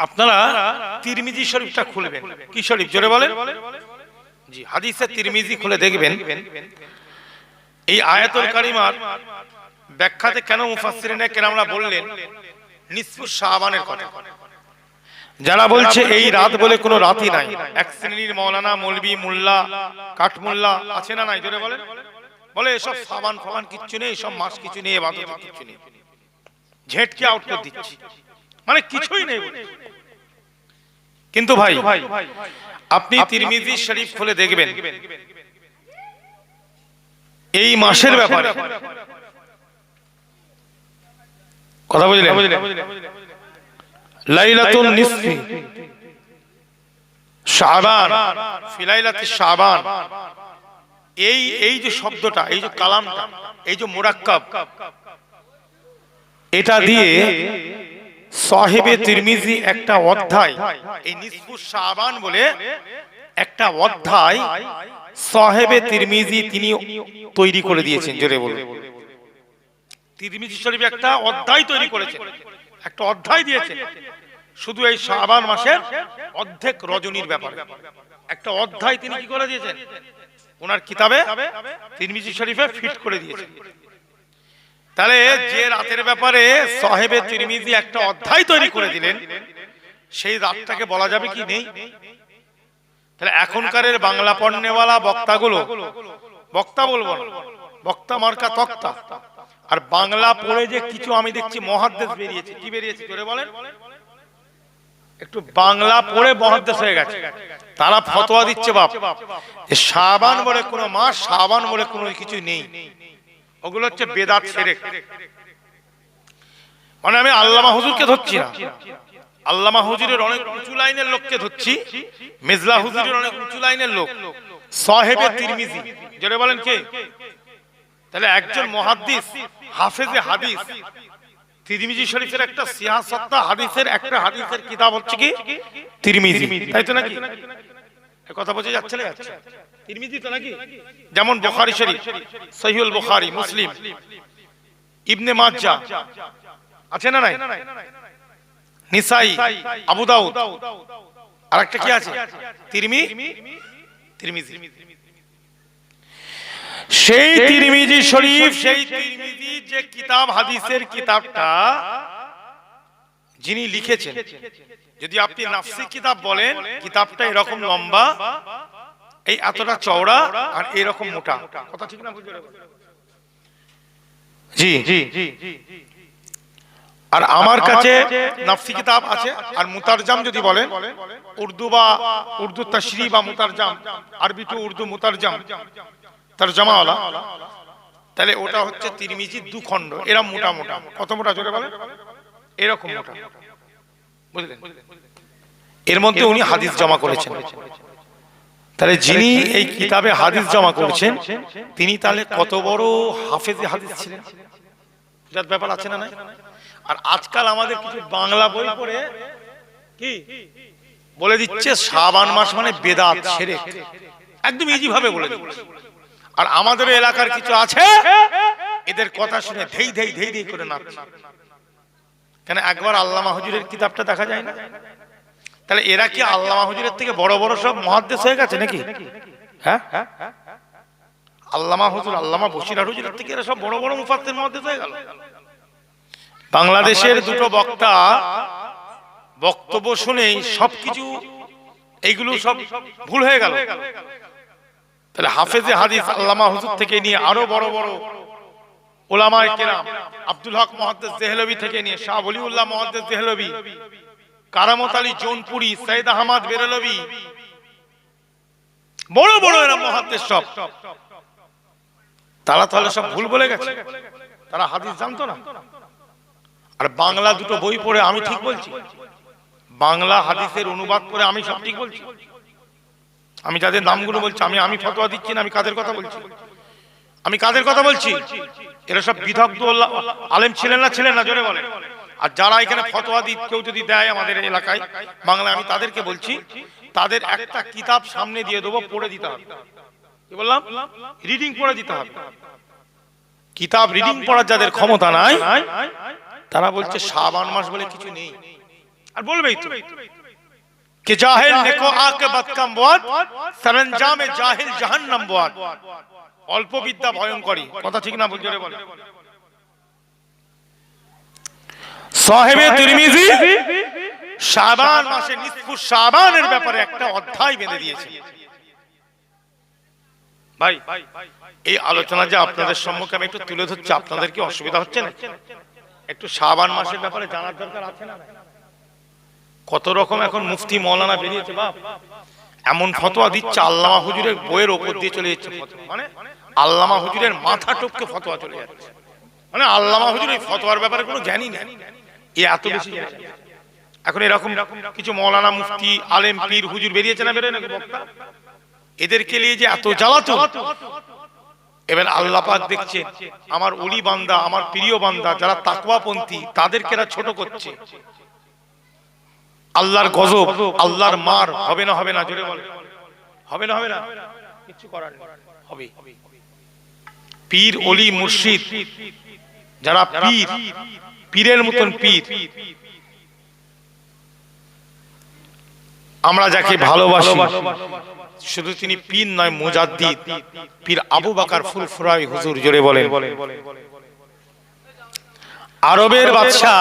আপনারা তিরমিজি শরীফটা খুলবেন। কি শরীফ জোরে বলেন? জি, হাদিসে তিরমিজি খুলে দেখবেন এই আয়াতুল কারিমার ব্যাখ্যাতে কেন মুফাসসিরিনে কেরামরা বললেন নিসফু শাবানের কথা। যারা বলছে এই রাত বলে কোনো রাতই নাই, এক শ্রেণীর মাওলানা মৌলভী মোল্লা কাঠমোল্লা আছে না নাই জোরে বলেন, বলে এসব সাবান ফাবান কিচ্ছু নেই, সব মাস কিছু নেই, ইবাদত কিচ্ছু নেই, ঝেটকে আউট করে দিচ্ছি, মানে কিছুই নেই। কিন্তু ভাই আপনি তিরমিজি শরীফ খুলে দেখবেন এই মাসের ব্যাপারে কথা বুঝলেন, লাইলাতুন নিসফি শাবান ফি লাইলাতিশ শাবান, এই যে শব্দটা, এই যে কালামটা, এই যে মুরাক্কাব, এটা দিয়ে সাহিবে তিরমিজি একটা অধ্যায়, এই নিসফু শাবান বলে একটা অধ্যায় সাহিবে তিরমিজি তিনি তৈরি করে দিয়েছেন। জোরে বলুন, তিরমিজি শরীফ একটা অধ্যায় তৈরি করেছেন, একটা অধ্যায় দিয়েছেন শুধু এই শাবান মাসের অর্ধেক রজনীর ব্যাপারে। একটা অধ্যায় তিনি কি করে দিয়েছেন ওনার কিতাবে তিরমিজি শরীফে ফিট করে দিয়েছেন। তাহলে যে রাতের ব্যাপারে সাহেবে তিরমিজি একটা অধ্যায় তৈরি করে দিলেন, সেই রাতটাকে বলা যাবে কি নেই? তাহলে এখনকারের বাংলা পড়নেওয়ালা বক্তাগুলো, বক্তা বলবো না, বক্তা মার্কা তক্তা, আর বাংলা পড়ে যে কিছু আমি দেখছি মুহাদ্দিস বেরিয়েছে। কি বেরিয়েছে জোরে বলেন? একটু বাংলা পড়ে মুহাদ্দিস হয়ে গেছে। তারা ফতোয়া দিচ্ছে বাপ শাবান বলে কোনো মাস, শাবান বলে কোনো কিছু নেই, ওগুলো হচ্ছে বেদাত শিরক। মানে আমি আল্লামা হুজুরকে ধরছি না, আল্লামা হুজুরের অনেক উঁচু লাইনের লোককে ধরছি, মিজলা হুজুরের অনেক উঁচু লাইনের লোক, সাহেবে তিরমিজি জোরে বলেন কে? তাহলে একজন মুহাদ্দিস হাফেজে হাদিস, তিরমিজি শরীফের একটা সিয়াসাত্তা হাদিসের একটা হাদিসের কিতাব হচ্ছে কি তিরমিজি, তাই তো নাকি? কথা বোঝা যাচ্ছে না? তিরমিজি তো নাকি? যেমন বুখারী শরীফ, সহিহুল বুখারী, মুসলিম, ইবনে মাজাহ আছে না নাই? নিসাই, আবু দাউদ, আরেকটা কি আছে তিরমিজি। সেই তিরমিজি শরীফ, সেই তিরমিজি যে কিতাব, হাদিসের কিতাবটা যিনি লিখেছেন, যদি আপনি নাফসি কিতাব বলেন, কিতাবটা এরকম লম্বা, এই এতটা চওড়া আর এরকম মোটা, কথা ঠিক না? জি, আর আমার কাছে নাফসি কিতাব আছে, আর মুতারজাম যদি বলেন, উর্দু বা উর্দু তাশরিহ বা মুতারজাম, আরবি টু উর্দু মুতারজাম তরজমাওয়ালা, তাহলে ওটা হচ্ছে তিরমিজি দু খণ্ড, এরা মোটা মোটা। কত মোটা জোরে বলেন? এরকম মোটা, বুঝলেন? এর মধ্যে উনি হাদিস জমা করেছেন। তাহলে যিনি এই কিতাবে হাদিস জমা করেছেন, তিনি তাহলে কত বড় হাফেজে হাদিস ছিলেন, যার ব্যাপার আছে না নাই? আর আজকাল আমাদের কিছু বাংলা বই পড়ে কি বলে দিচ্ছে শাবান মাস মানে বেদাত শিরক, একদম ইজি ভাবে বলে দিচ্ছে। আর আমাদের এলাকার কিছু আছে, এদের কথা শুনে ধেই ধেই ধেই ধেই করে নাচছে। কেন? একবার আল্লামা হুজুরের কিতাবটা দেখা যায় না? তাহলে এরা কি আল্লামা হুজুরের থেকে বড় বড় সব মুহাদ্দিস হয়ে গেছে নাকি? হ্যাঁ, আল্লামা হুজুর, আল্লামা বশির হুজুরের থেকে এরা সব বড় বড় মুফাসসির মুহাদ্দিস হয়ে গেল। বাংলাদেশের দুটো বক্তা বক্তব্য শুনেই সবকিছু এইগুলো সব ভুল হয়ে গেল। তাহলে হাফেজে হাদিস আল্লামা হুজুর থেকে নিয়ে আরো বড় বড় উলামায়ে কেরাম, আব্দুল হক মুহাদ্দিস দেহলভী থেকে নিয়ে শাহ ওলিউল্লাহ মুহাদ্দিস দেহলভী, কারামত আলী জৌনপুরি, সৈয়দ আহমদ বেরলভী, বড় বড় এরা মুহাদ্দিস সব, তারা তাহলে সব ভুল বলে গেছে, তারা হাদিস জানতো না। আর বাংলা দুটো বই পড়ে আমি ঠিক বলছি, বাংলা হাদিসের অনুবাদ করে আমি সব ঠিক বলছি। আমি যাদের নামগুলো বলছি, আমি ফতোয়া দিচ্ছি না, আমি কাদের কথা বলছি, আমি কাদের কথা বলছি? এরা সব বিদগ্ধ আলেম ছিলেন না জোরে বলেন। আর যারা এখানে ফতোয়া দি কেউ যদি দেয় আমাদের এলাকায় বাংলায়, আমি তাদেরকে বলছি, তাদের একটা কিতাব সামনে দিয়ে দেবো, পড়ে দিতে হবে। কি বললাম? রিডিং পড়ে দিতে হবে। কিতাব রিডিং পড়ার যাদের ক্ষমতা নাই, তারা বলছে শাবান মাস বলে কিছু নেই, আর বলবেই তো कि जाहिल नेको आकिबत कम बुआद सरंजाम जाहिल जहन्नम बुआद। অল্প বিদ্যা ভয়ঙ্করী, কথা ঠিক না? বুঝে বলে সাহেবে তিরমিজি শাবান মাসে নিসফু শাবানের ব্যাপারে একটা অধ্যায় বেঁধে দিয়েছে। ভাই এই আলোচনা যে আপনাদের সম্মুখে আমি একটু তুলে ধরছি, আপনাদের কি অসুবিধা হচ্ছে না? একটু শাবান মাসের ব্যাপারে জানার দরকার আছে না? কত রকম এখন মুফতি মৌলানা বেরিয়েছে বাপ, এমন ফতোয়া দিচ্ছে আল্লামা হুজুরের বইয়ের ওপর দিয়ে চলে যাচ্ছে। মানে আল্লামা হুজুরের মাথা টপকে ফতোয়া চলে যাচ্ছে। মানে আল্লামা হুজুর এই ফতোয়ার ব্যাপারে কোনো জ্ঞানই নেই, এ এত বেশি জ্ঞান। এখন এরকম কিছু মৌলানা মুফতি আলেম পীর হুজুর বেরিয়েছে না, বেরোয় নাকি বক্তা? এদেরকে নিয়ে যে এত জ্বালাতন, এবার আল্লাহ পাক দেখছে আমার ওলি বান্দা, আমার প্রিয় বান্দা যারা তাকওয়াপন্থী তাদেরকে এরা ছোট করছে। আল্লাহর গজব, আল্লাহর মার হবে না? হবে না? জোরে বলে হবে না? হবে না? কিছু করার নেই, হবে। পীর ওলি মুর্শিদ যারা পীর, পীরের মতন পীর, আমরা যাকে ভালোবাসি, শুধু তিনি পীর নয় মুজাদ্দিদ, পীর আবু বকর ফুরফুরাই হুজুর। জোরে বলেন। আরবের বাদশা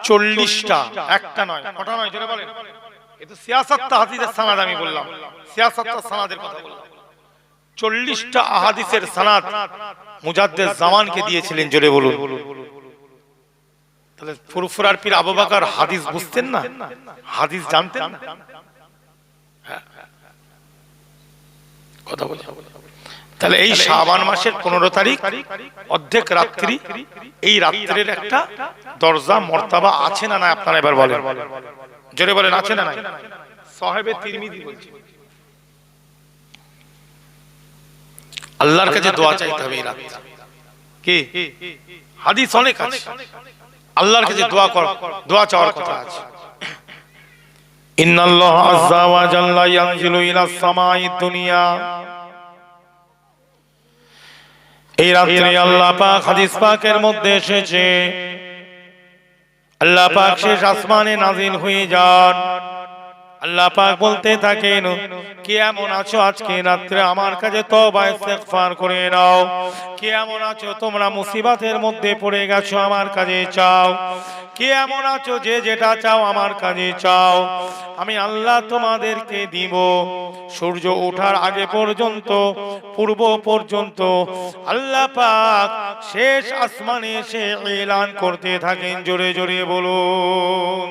40টা, একটা নয়, কটা নয়, জোরে বলেন। এটা সিয়াসাত তাহদিদের সানাদ, আমি বললাম সিয়াসাত সানাদের কথা বললাম। 40টা আহাদিসের সানাদ মুজাদ্দিদ জামানকে দিয়েছিলেন। জোরে বলুন। তাহলে ফুরফুরার পীর আবু বকর হাদিস বুঝতেন না? হাদিস জানতেন না? কথা বলে। তাহলে এই শাবান মাসের 15 তারিখ অর্ধেক রাত্রি, এই রাত্রির একটা দরজা মর্তাবা আছে না না? আপনারা এবার বলেন, জোরে বলেন, আছে না নাই? সাহেবে তিরমিজি বলছে আল্লাহর কাছে দোয়া চাইতে হবে এই রাতে। কি হাদিস অনেক আছে, আল্লাহর কাছে দোয়া চাওয়ার কথা আছে। ইন্নাল্লাহ আযজা ওয়া জাল্লা ইয়ানজিলু ইলাস সামাঈদ দুনিয়া। এই রাত্রে আল্লাহ পাক হাদিস পাকের মধ্যে এসেছে, আল্লাহ পাক শেষ আসমানে নাজিল হয়ে যান। আল্লাহ পাক বলতে থাকেন, কে এমন আছো আজকে রাত্রে আমার কাছে তওবা ইস্তেগফার করে নাও। কে এমন আছো তোমরা মুসিবতের মধ্যে পড়ে গেছো, আমার কাছে চাও। কে এমন আছো যে যেটা চাও আমার কাছে চাও, আমি আল্লাহ তোমাদেরকে দিব। সূর্য ওঠার আগে পর্যন্ত, পূর্ব পর্যন্ত আল্লাহ পাক শেষ আসমানে এসে এলান করতে থাকেন। জোরে জোরে বলুন।